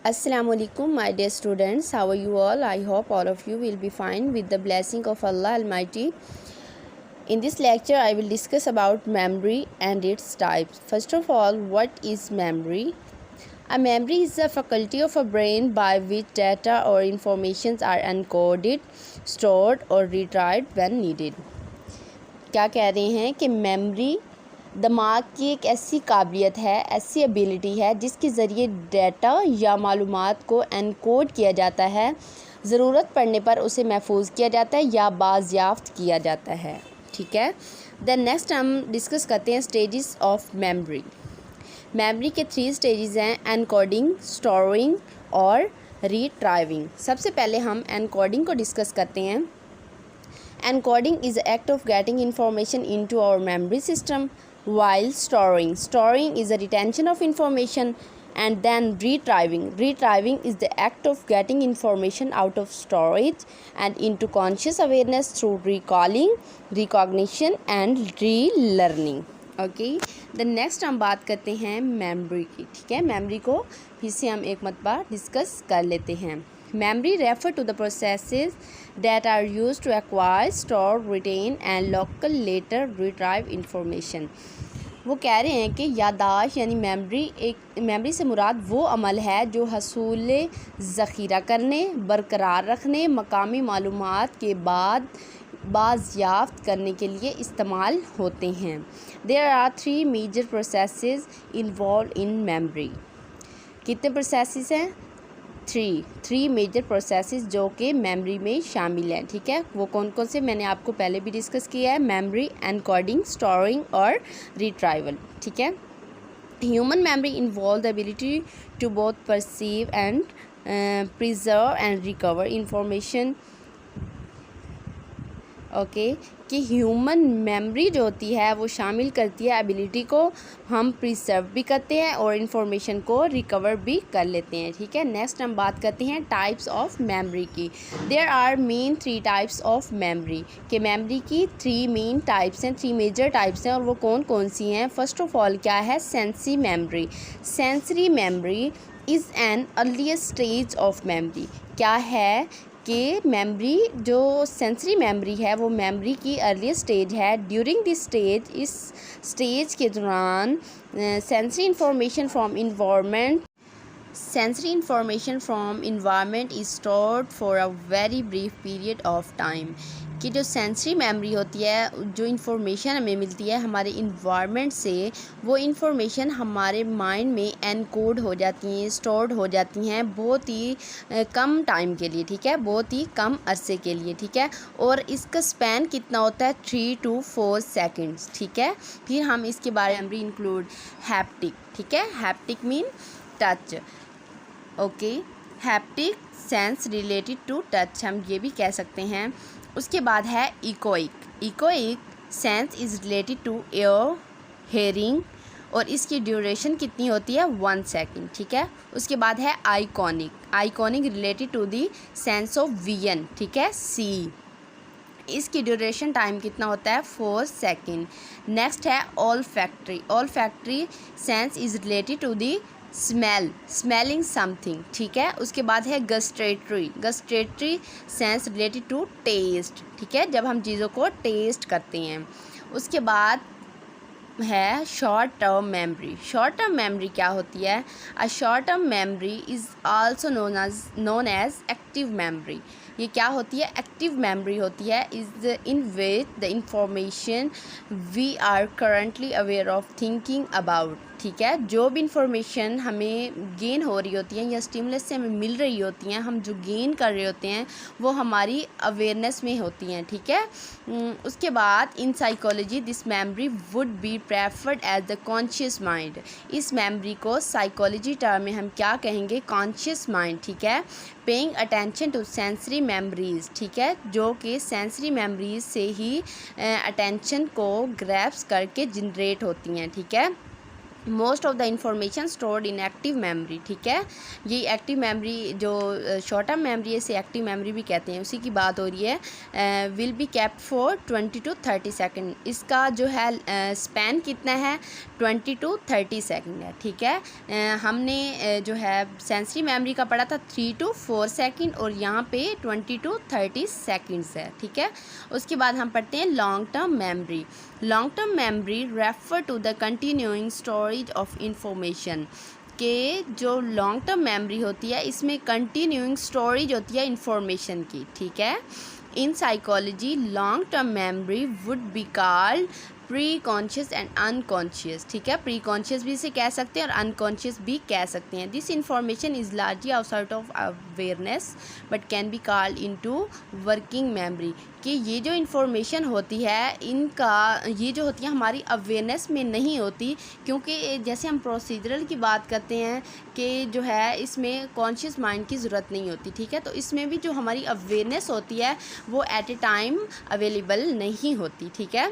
Assalamualaikum, my dear students. How are you all? I hope all of you will be fine with the blessing of Allah Almighty. In this lecture, I will discuss about memory and its types. First of all, what is memory? A memory is the faculty of a brain by which data or informations are encoded, stored or retrieved when needed. क्या कह रहे हैं कि memory दिमाग की एक ऐसी काबिलियत है, ऐसी एबिलिटी है जिसके ज़रिए डाटा या मालूमात को एनकोड किया जाता है, ज़रूरत पड़ने पर उसे महफूज किया जाता है या बाज़याफ्त किया जाता है। ठीक है। देन नेक्स्ट हम डिस्कस करते हैं स्टेजेस ऑफ मेमोरी। मेमोरी के 3 स्टेजेस हैं, एनकोडिंग, स्टोरिंग और रिट्राइविंग। सबसे पहले हम एनकोडिंग को डिस्कस करते हैं। Encoding is the act of getting information into our memory system, while storing is the retention of information, and then retrieving is the act of getting information out of storage and into conscious awareness through recalling, recognition and relearning. Okay, the next हम बात करते हैं memory की। ठीक है, memory को फिर से हम एक मरतबा डिस्कस कर लेते हैं। Memory refer to the processes that are used to acquire, store, retain and local later retrieve information. वो कह रहे हैं कि याददाश्त यानी मेमोरी से मुराद वो अमल है जो हसूल ज़ख़ीरा करने, बरकरार रखने, मकामी मालूमात के बाद बाज़याफ्त करने के लिए इस्तेमाल होते हैं। There are 3 major processes involved in memory. कितने प्रोसेसेस हैं? 3 मेजर प्रोसेसेस जो कि मेमोरी में शामिल हैं। ठीक है, वो कौन कौन से मैंने आपको पहले भी डिस्कस किया है, मेमोरी, एनकोडिंग, स्टोरिंग और रिट्राइवल। ठीक है। Human memory involve the ability to both perceive and preserve and recover information. Okay, कि ह्यूमन मेमोरी जो होती है वो शामिल करती है एबिलिटी को हम प्रिजर्व भी करते हैं और इन्फॉर्मेशन को रिकवर भी कर लेते हैं। ठीक है। नेक्स्ट हम बात करते हैं टाइप्स ऑफ मेमोरी की। There are main 3 types of memory, कि मेमोरी की 3 मेन टाइप्स हैं, 3 मेजर टाइप्स हैं और वो कौन कौन सी हैं। फर्स्ट ऑफ ऑल क्या है? Sensory memory. Sensory memory is an earliest stage of memory. क्या है कि मेमोरी जो सेंसरी मेमोरी है वो मेमोरी की अर्लीस्ट स्टेज है। ड्यूरिंग दिस स्टेज, इस स्टेज के दौरान sensory information from environment is stored for a very brief period of time. कि जो सेंसरी मेमोरी होती है, जो इन्फॉर्मेशन हमें मिलती है हमारे इन्वायरमेंट से, वो इन्फॉर्मेशन हमारे माइंड में एनकोड हो जाती हैं, स्टोर्ड हो जाती हैं बहुत ही कम टाइम के लिए। ठीक है, बहुत ही कम अरसे के लिए। ठीक है, और इसका स्पैन कितना होता है? 3 to 4 सेकेंड्स। ठीक है। फिर हम इसके बारे में भी इंक्लूड हैप्टिक। ठीक है, haptic mean touch. Okay, haptic sense related to touch, हम ये भी कह सकते हैं। उसके बाद है echoic sense is related to ear, hearing और इसकी ड्यूरेशन कितनी होती है? 1 सेकेंड। ठीक है। उसके बाद है iconic related to the sense of vision. ठीक है, सी, इसकी ड्यूरेशन टाइम कितना होता है? 4 सेकेंड। नेक्स्ट है olfactory sense is related to the smelling something. ठीक है। उसके बाद है gustatory sense related to taste. ठीक है, जब हम चीज़ों को टेस्ट करते हैं। उसके बाद है शॉर्ट टर्म मेमोरी क्या होती है? A short term memory is also known as active memory. ये क्या होती है? एक्टिव मेमोरी होती है। Is in which the information we are currently aware of thinking about. ठीक है, जो भी इंफॉर्मेशन हमें गेन हो रही होती है या स्टिमुलस से हमें मिल रही होती हैं, हम जो गेन कर रहे होते हैं वो हमारी अवेयरनेस में होती हैं। ठीक है। उसके बाद in psychology this memory would be preferred as the conscious mind. इस मेमोरी को साइकोलॉजी टर्म में हम क्या कहेंगे? Conscious mind. ठीक है। Paying attention to sensory memories. ठीक है, जो कि सेंसरी मेमोरीज से ही अटेंशन को ग्रैब्स करके जनरेट होती हैं। ठीक है। Most of the information stored in active memory, ठीक है। ये एक्टिव मेमोरी जो शॉर्ट टर्म मेमोरी है इसे एक्टिव मेमोरी भी कहते हैं, उसी की बात हो रही है। Will be kept for 20 to 30 second. इसका जो है स्पैन कितना है, 20 to 30 सेकेंड है, ठीक है। हमने जो है सेंसरी मेमोरी का पढ़ा था 3 to 4 सेकेंड और यहाँ पे 20 to 30 सेकेंड्स है, ठीक है। उसके बाद हम पढ़ते हैं long term memory. Long term memory refer to the continuing storage of information, के जो लॉन्ग टर्म मेमोरी होती है इसमें कंटिन्यूइंग स्टोरेज होती है इंफॉर्मेशन की, ठीक है। In psychology long term memory would be called pre conscious and unconscious, ठीक है। प्री कॉन्शियस भी इसे कह सकते हैं और अनकॉन्शियस भी कह सकते हैं। This information is largely outside of awareness but can be called into working memory, कि ये जो इन्फॉर्मेशन होती है इनका ये जो होती है हमारी अवेयरनेस में नहीं होती, क्योंकि जैसे हम प्रोसीजरल की बात करते हैं कि जो है इसमें कॉन्शियस माइंड की ज़रूरत नहीं होती, ठीक है। तो इसमें भी जो हमारी अवेयरनेस होती है वो एट ए टाइम अवेलेबल नहीं होती, ठीक है।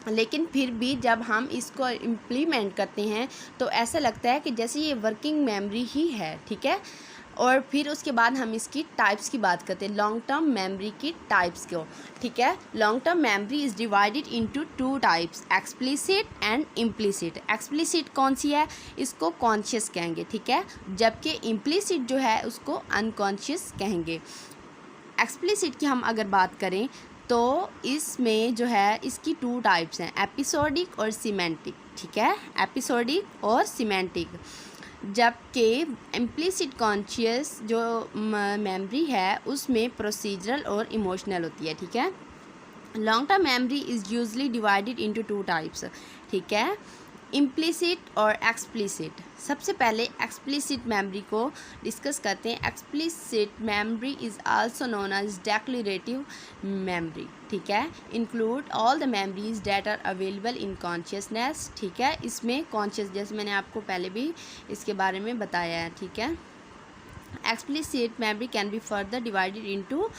लेकिन फिर भी जब हम इसको इम्प्लीमेंट करते हैं तो ऐसा लगता है कि जैसे ये वर्किंग मेमोरी ही है, ठीक है। और फिर उसके बाद हम इसकी टाइप्स की बात करते हैं, लॉन्ग टर्म मेमोरी की टाइप्स को, ठीक है। Long term memory is divided into 2 types, explicit and implicit. Explicit कौन सी है, इसको कॉन्शियस कहेंगे, ठीक है, जबकि इम्प्लिसिट जो है उसको अनकॉन्शियस कहेंगे। एक्सप्लिसिट की हम अगर बात करें तो इसमें जो है इसकी 2 टाइप्स हैं, एपिसोडिक और सिमेंटिक, ठीक है, एपिसोडिक और सिमेंटिक। जबकि इम्प्लिसिट कॉन्शियस जो मेमोरी है उसमें प्रोसीजरल और इमोशनल होती है, ठीक है। Long term memory is usually divided into 2 types, ठीक है, इम्प्लिसिट और एक्सप्लिसिट। सबसे पहले एक्सप्लिसिट मेमोरी को डिस्कस करते हैं। Explicit memory is also known as declarative memory, ठीक है, include all the memories that are available in consciousness, ठीक है। इसमें कॉन्शियस, जैसे मैंने आपको पहले भी इसके बारे में बताया है, ठीक है। Explicit memory can be further divided into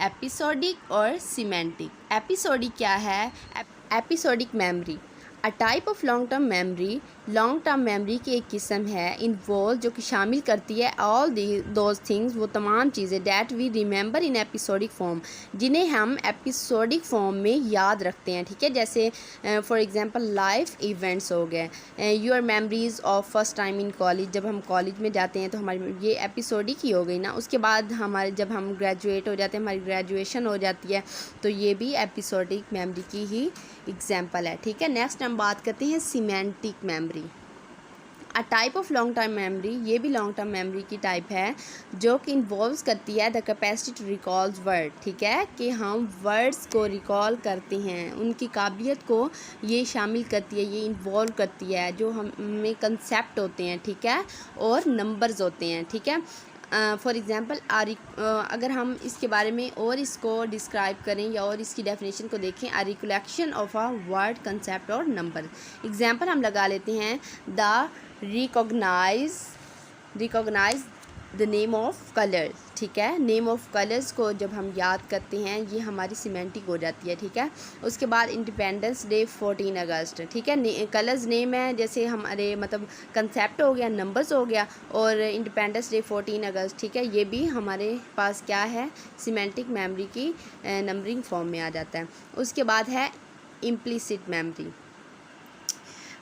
episodic और सिमेंटिक। एपिसोडिक क्या है, episodic memory a type of long term memory, long term memory की एक किस्म है, इन्वॉल्व जो कि शामिल करती है ऑल दोज थिंग्स, वो तमाम चीज़ें that we remember in episodic form, जिन्हें हम एपिसोडिक फॉर्म में याद रखते हैं, ठीक है। जैसे फॉर एग्जांपल लाइफ इवेंट्स हो गए, your memories of first time in college, जब हम कॉलेज में जाते हैं तो हमारी ये एपिसोडिक ही हो गई ना। उसके बाद हमारे जब हम ग्रेजुएट हो जाते हैं, हमारी ग्रेजुएशन हो जाती है, तो ये भी एपिसोडिक मेमोरी की ही एग्जाम्पल है, ठीक है। नेक्स्ट हम बात करते हैं semantic memory, a type of long term memory. ये भी लॉन्ग टर्म मेमोरी की टाइप है जो कि इन्वॉल्व्स करती है the capacity to recalls word, ठीक है, कि हम वर्ड्स को रिकॉल करते हैं, उनकी काबिलियत को ये शामिल करती है, ये इन्वॉल्व करती है, जो हमें कंसेप्ट होते हैं, ठीक है, और नंबर्स होते हैं, ठीक है। फॉर एग्ज़ाम्पल अगर हम इसके बारे में और इसको डिस्क्राइब करें या और इसकी डेफिनेशन को देखें, a recollection of a word, concept और नंबर। एग्जाम्पल हम लगा लेते हैं, the recognize the name of colours, ठीक है। नेम ऑफ कलर्स को जब हम याद करते हैं ये हमारी सिमेंटिक हो जाती है, ठीक है। उसके बाद इंडिपेंडेंस डे 14 अगस्त, ठीक है, कलर्स नेम है, जैसे हमारे मतलब कंसेप्ट हो गया, नंबर्स हो गया, और इंडिपेंडेंस डे 14 अगस्त, ठीक है, ये भी हमारे पास क्या है, सिमेंटिक मेमोरी की नंबरिंग फॉर्म में आ जाता है। उसके बाद है implicit memory,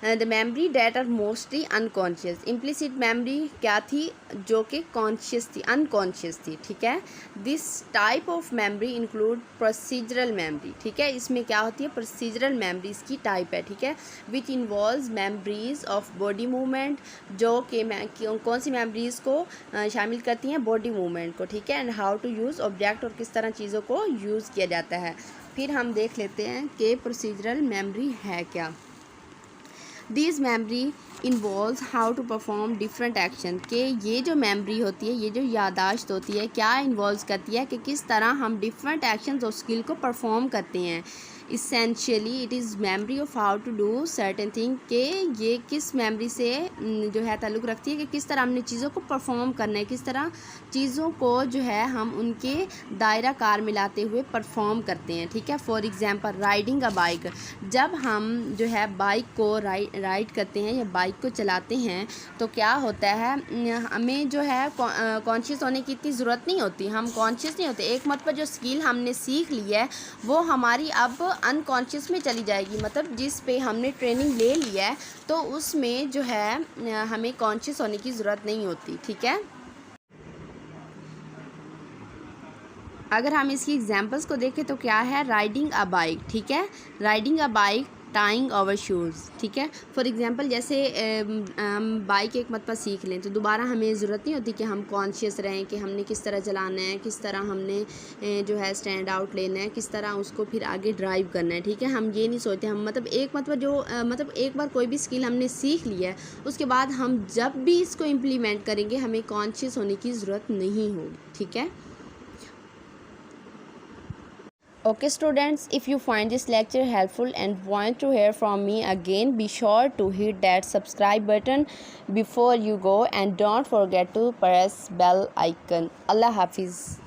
the memory that are mostly unconscious. Implicit memory क्या थी, जो कि कॉन्शियस थी, अनकॉन्शियस थी, ठीक है। This type of memory include procedural memory, ठीक है, इसमें क्या होती है, प्रोसीजरल मेमोरीज की टाइप है, ठीक है, which involves memories of body movement, जो कि कौन सी मेमोरीज को शामिल करती हैं, बॉडी मूवमेंट को, ठीक है, and how to use object, और किस तरह चीज़ों को यूज़ किया जाता है। फिर हम देख लेते हैं कि प्रोसीजरल मेमोरी है क्या। This memory involves how to perform different action, के ये जो मेमोरी होती है, ये जो यादाश्त होती है, क्या इन्वॉल्व करती है कि किस तरह हम डिफरेंट एक्शंस और स्किल को परफॉर्म करते हैं। Essentially it is memory of how to do certain thing, कि ये किस मेमोरी से जो है ताल्लुक़ रखती है कि किस तरह हमने चीज़ों को परफॉर्म करना है, किस तरह चीज़ों को जो है हम उनके दायरा कार मिलाते हुए परफॉर्म करते हैं, ठीक है। For example riding a bike, जब हम जो है बाइक को राइड करते हैं या बाइक को चलाते हैं तो क्या होता है, हमें जो है कॉन्शियस होने की इतनी ज़रूरत नहीं होती, हम कॉन्शियस नहीं होते। एक मतलब जो स्किल हमने सीख ली है वो हमारी अब अनकॉन्शियस में चली जाएगी, मतलब जिस पे हमने ट्रेनिंग ले ली है तो उसमें जो है हमें कॉन्शियस होने की ज़रूरत नहीं होती, ठीक है। अगर हम इसकी एग्जांपल्स को देखें तो क्या है, राइडिंग अ बाइक, ठीक है, riding a bike, tying our shoes, ठीक है। फॉर एग्जांपल जैसे हम बाइक एक मरतबा सीख लें तो दोबारा हमें ज़रूरत नहीं होती कि हम कॉन्शियस रहें कि हमने किस तरह चलाना है, किस तरह हमने जो है स्टैंड आउट लेना है, किस तरह उसको फिर आगे ड्राइव करना है, ठीक है। हम ये नहीं सोचते, हम मतलब एक मतलब जो मतलब एक बार कोई भी स्किल हमने सीख ली है उसके बाद हम जब भी इसको इम्प्लीमेंट करेंगे हमें कॉन्शियस होने की ज़रूरत नहीं होगी, ठीक है। Okay students, if you find this lecture helpful and want to hear from me again, be sure to hit that subscribe button before you go and don't forget to press bell icon. Allah Hafiz.